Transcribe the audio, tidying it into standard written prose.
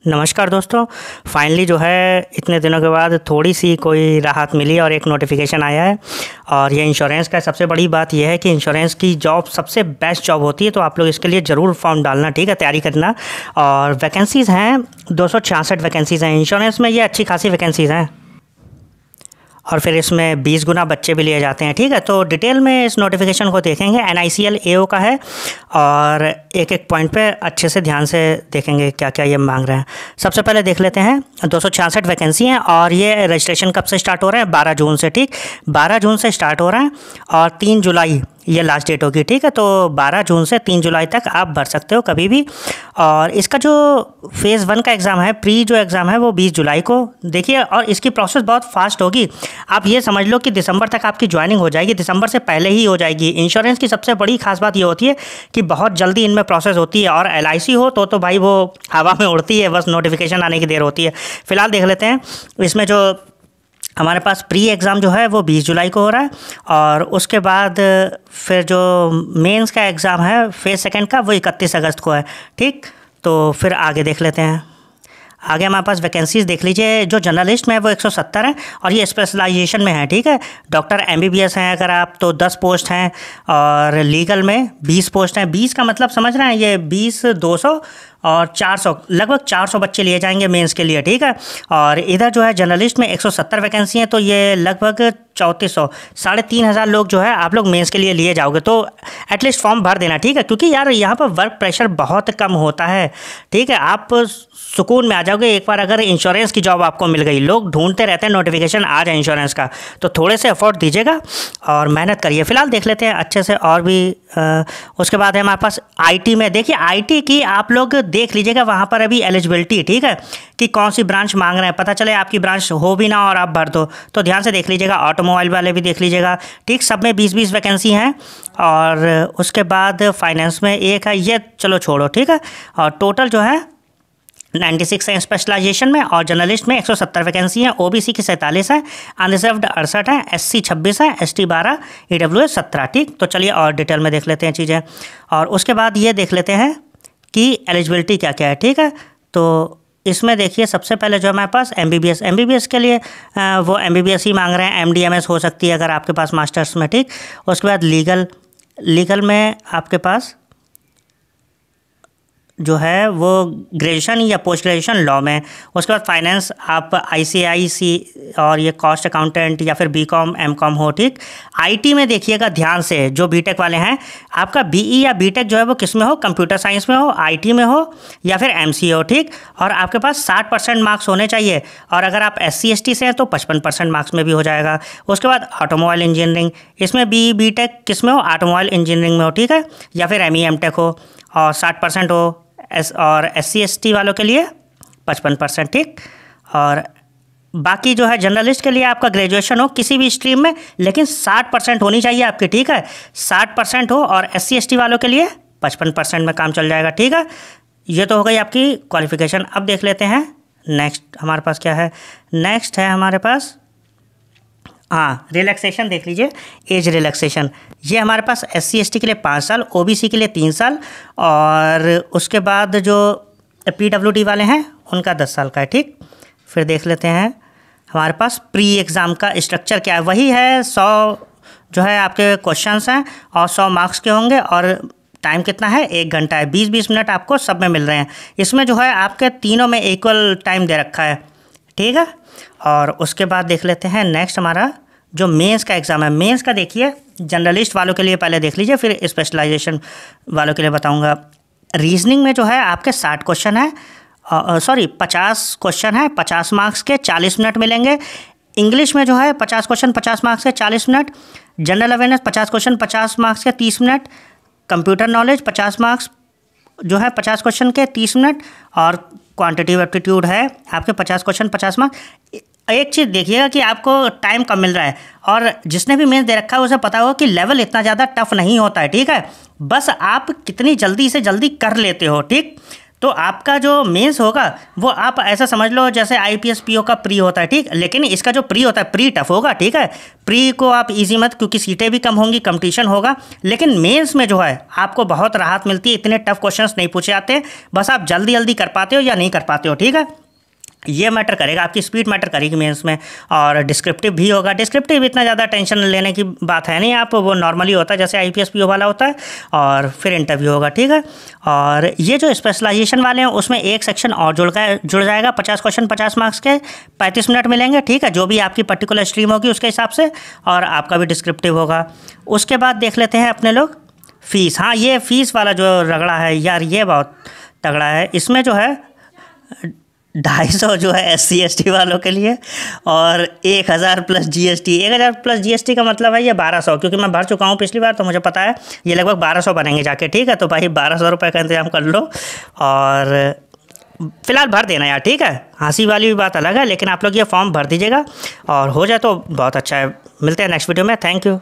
नमस्कार दोस्तों। फाइनली जो है इतने दिनों के बाद थोड़ी सी कोई राहत मिली और एक नोटिफिकेशन आया है। और ये इंश्योरेंस का सबसे बड़ी बात यह है कि इंश्योरेंस की जॉब सबसे बेस्ट जॉब होती है, तो आप लोग इसके लिए ज़रूर फॉर्म डालना, ठीक है, तैयारी करना। और वैकेंसीज़ हैं 266 वैकेंसीज़ हैं इंश्योरेंस में, ये अच्छी खासी वैकेंसीज़ हैं। और फिर इसमें 20 गुना बच्चे भी लिए जाते हैं, ठीक है। तो डिटेल में इस नोटिफिकेशन को देखेंगे। NICL AO का है और एक एक पॉइंट पे अच्छे से ध्यान से देखेंगे क्या क्या ये मांग रहे हैं। सबसे पहले देख लेते हैं 266 वैकेंसी हैं और ये रजिस्ट्रेशन कब से स्टार्ट हो रहा है? 12 जून से, ठीक, 12 जून से स्टार्ट हो रहा है और 3 जुलाई ये लास्ट डेट होगी, ठीक है। तो 12 जून से 3 जुलाई तक आप भर सकते हो कभी भी। और इसका जो फेज़ 1 का एग्ज़ाम है, प्री जो एग्ज़ाम है वो 20 जुलाई को, देखिए। और इसकी प्रोसेस बहुत फास्ट होगी। आप ये समझ लो कि दिसंबर तक आपकी ज्वाइनिंग हो जाएगी, दिसंबर से पहले ही हो जाएगी। इंश्योरेंस की सबसे बड़ी खास बात ये होती है कि बहुत जल्दी इनमें प्रोसेस होती है। और LIC हो तो भाई वो हवा में उड़ती है, बस नोटिफिकेशन आने की देर होती है। फ़िलहाल देख लेते हैं इसमें जो हमारे पास प्री एग्ज़ाम जो है वो 20 जुलाई को हो रहा है और उसके बाद फिर जो मेंस का एग्ज़ाम है फेज़ 2 का वो 31 अगस्त को है, ठीक। तो फिर आगे देख लेते हैं। आगे हमारे पास वैकेंसीज़ देख लीजिए। जो जर्नलिस्ट में है वो 170 है और ये स्पेशलाइजेशन में है, ठीक है। डॉक्टर MBBS हैं अगर आप तो 10 पोस्ट हैं और लीगल में 20 पोस्ट हैं। 20 का मतलब समझ रहे हैं, ये 20 200 और 400, लगभग 400 बच्चे लिए जाएंगे मेंस के लिए, ठीक है। और इधर जो है जर्नलिस्ट में 170 वैकेंसी हैं, तो ये लगभग 3400, 3500 लोग जो है आप लोग मेंस के लिए लिए जाओगे। तो एटलीस्ट फॉर्म भर देना, ठीक है, क्योंकि यार यहाँ पर वर्क प्रेशर बहुत कम होता है, ठीक है। आप सुकून में आ जाओगे एक बार अगर इंश्योरेंस की जॉब आपको मिल गई। लोग ढूंढते रहते हैं नोटिफिकेशन आ जाए इंश्योरेंस का, तो थोड़े से एफर्ट दीजिएगा और मेहनत करिए। फिलहाल देख लेते हैं अच्छे से और भी। उसके बाद है हमारे पास IT में। देखिए IT की आप लोग देख लीजिएगा, वहाँ पर अभी एलिजिबिलिटी, ठीक है, कि कौन सी ब्रांच मांग रहे हैं। पता चले आपकी ब्रांच हो भी ना और आप भर दो, तो ध्यान से देख लीजिएगा। ऑटोमोबाइल वाले भी देख लीजिएगा, ठीक। सब में 20-20 वैकेंसी हैं। और उसके बाद फाइनेंस में एक है, ये चलो छोड़ो, ठीक है। और टोटल जो है 96 है स्पेशलाइजेशन में और जर्नलिस्ट में 170 वैकेंसी हैं। OBC की 47 है, अनरिजर्व्ड 68 है, SC 26 है, ST 12, EWS 17, ठीक। तो चलिए और डिटेल में देख लेते हैं चीज़ें। और उसके बाद ये देख लेते हैं कि एलिजिबिलिटी क्या क्या है, ठीक है। तो इसमें देखिए सबसे पहले जो हमारे पास MBBS के लिए वो MBBS ही मांग रहे हैं। MD MS हो सकती है अगर आपके पास मास्टर्स में, ठीक। उसके बाद लीगल में आपके पास जो है वो ग्रेजुएशन या पोस्ट ग्रेजुएशन लॉ में। उसके बाद फाइनेंस आप ICIC और ये कॉस्ट अकाउंटेंट या फिर BCom MCom हो, ठीक। IT में देखिएगा ध्यान से, जो BTech वाले हैं, आपका BE या BTech जो है वो किस में हो, कंप्यूटर साइंस में हो, IT में हो या फिर MCA हो, ठीक। और आपके पास 60% मार्क्स होने चाहिए और अगर आप SC ST से हैं तो 55% मार्क्स में भी हो जाएगा। उसके बाद ऑटोमोबाइल इंजीनियरिंग, इसमें BE BTech किस में हो, ऑटोमोबाइल इंजीनियरिंग में हो, ठीक है, या फिर ME MTech हो और 60% हो। और SC ST वालों के लिए 55%, ठीक। और बाकी जो है जर्नलिस्ट के लिए आपका ग्रेजुएशन हो किसी भी स्ट्रीम में, लेकिन 60% होनी चाहिए आपकी, ठीक है, 60% हो। और SC ST वालों के लिए 55% में काम चल जाएगा, ठीक है। ये तो हो गई आपकी क्वालिफिकेशन। अब देख लेते हैं नेक्स्ट हमारे पास क्या है। नेक्स्ट है हमारे पास रिलैक्सेशन देख लीजिए, एज रिलैक्सेशन। ये हमारे पास SC ST के लिए 5 साल, OBC के लिए 3 साल और उसके बाद जो PWD वाले हैं उनका 10 साल का है, ठीक। फिर देख लेते हैं हमारे पास प्री एग्ज़ाम का स्ट्रक्चर क्या है। वही है, 100 जो है आपके क्वेश्चंस हैं और 100 मार्क्स के होंगे और टाइम कितना है, 1 घंटा है। 20-20 मिनट आपको सब में मिल रहे हैं। इसमें जो है आपके तीनों में इक्वल टाइम दे रखा है, ठीक है। और उसके बाद देख लेते हैं नेक्स्ट हमारा जो मेंस का एग्ज़ाम है। मेंस का देखिए जर्नलिस्ट वालों के लिए पहले देख लीजिए, फिर स्पेशलाइजेशन वालों के लिए बताऊंगा। रीजनिंग में जो है आपके 60 क्वेश्चन है, 50 क्वेश्चन है, 50 मार्क्स के 40 मिनट मिलेंगे। इंग्लिश में जो है 50 क्वेश्चन 50 मार्क्स के 40 minute. General awareness 50 question 50 marks के 30 मिनट। कंप्यूटर नॉलेज 50 मार्क्स जो है 50 क्वेश्चन के 30 मिनट। और क्वांटिटेटिव एप्टीट्यूड है आपके 50 क्वेश्चन 50 मार्क्स। एक चीज़ देखिएगा कि आपको टाइम कम मिल रहा है और जिसने भी मेंस दे रखा है उसे पता होगा कि लेवल इतना ज़्यादा टफ नहीं होता है, ठीक है। बस आप कितनी जल्दी से जल्दी कर लेते हो, ठीक। तो आपका जो मेंस होगा वो आप ऐसा समझ लो जैसे IPS PO का प्री होता है, ठीक। लेकिन इसका जो प्री होता है प्री टफ होगा, ठीक है। प्री को आप इजी मत, क्योंकि सीटें भी कम होंगी, कंपटीशन होगा। लेकिन मेंस में जो है आपको बहुत राहत मिलती है, इतने टफ क्वेश्चंस नहीं पूछे जाते हैं, बस आप जल्दी जल्दी कर पाते हो या नहीं कर पाते हो, ठीक है। ये मैटर करेगा, आपकी स्पीड मैटर करेगी मेंस में। और डिस्क्रिप्टिव भी होगा, डिस्क्रिप्टिव इतना ज़्यादा टेंशन लेने की बात है नहीं, आप वो नॉर्मली होता है जैसे IPS PO वाला होता है। और फिर इंटरव्यू होगा, ठीक है। और ये जो स्पेशलाइजेशन वाले हैं उसमें एक सेक्शन और जुड़ जाएगा, 50 क्वेश्चन 50 मार्क्स के, 35 मिनट मिलेंगे, ठीक है, जो भी आपकी पर्टिकुलर स्ट्रीम होगी उसके हिसाब से। और आपका भी डिस्क्रिप्टिव होगा। उसके बाद देख लेते हैं अपने लोग फ़ीस। हाँ, ये फ़ीस वाला जो रगड़ा है यार, ये बहुत तगड़ा है। इसमें जो है 250 जो है SC ST वालों के लिए, और 1000 प्लस GST। 1000 प्लस GST का मतलब है ये 1200, क्योंकि मैं भर चुका हूँ पिछली बार, तो मुझे पता है ये लगभग 1200 बनेंगे जाके, ठीक है। तो भाई 1200 रुपये का इंतजाम कर लो और फिलहाल भर देना यार, ठीक है। हंसी वाली भी बात अलग है, लेकिन आप लोग ये फॉर्म भर दीजिएगा और हो जाए तो बहुत अच्छा है। मिलते हैं नेक्स्ट वीडियो में। Thank you.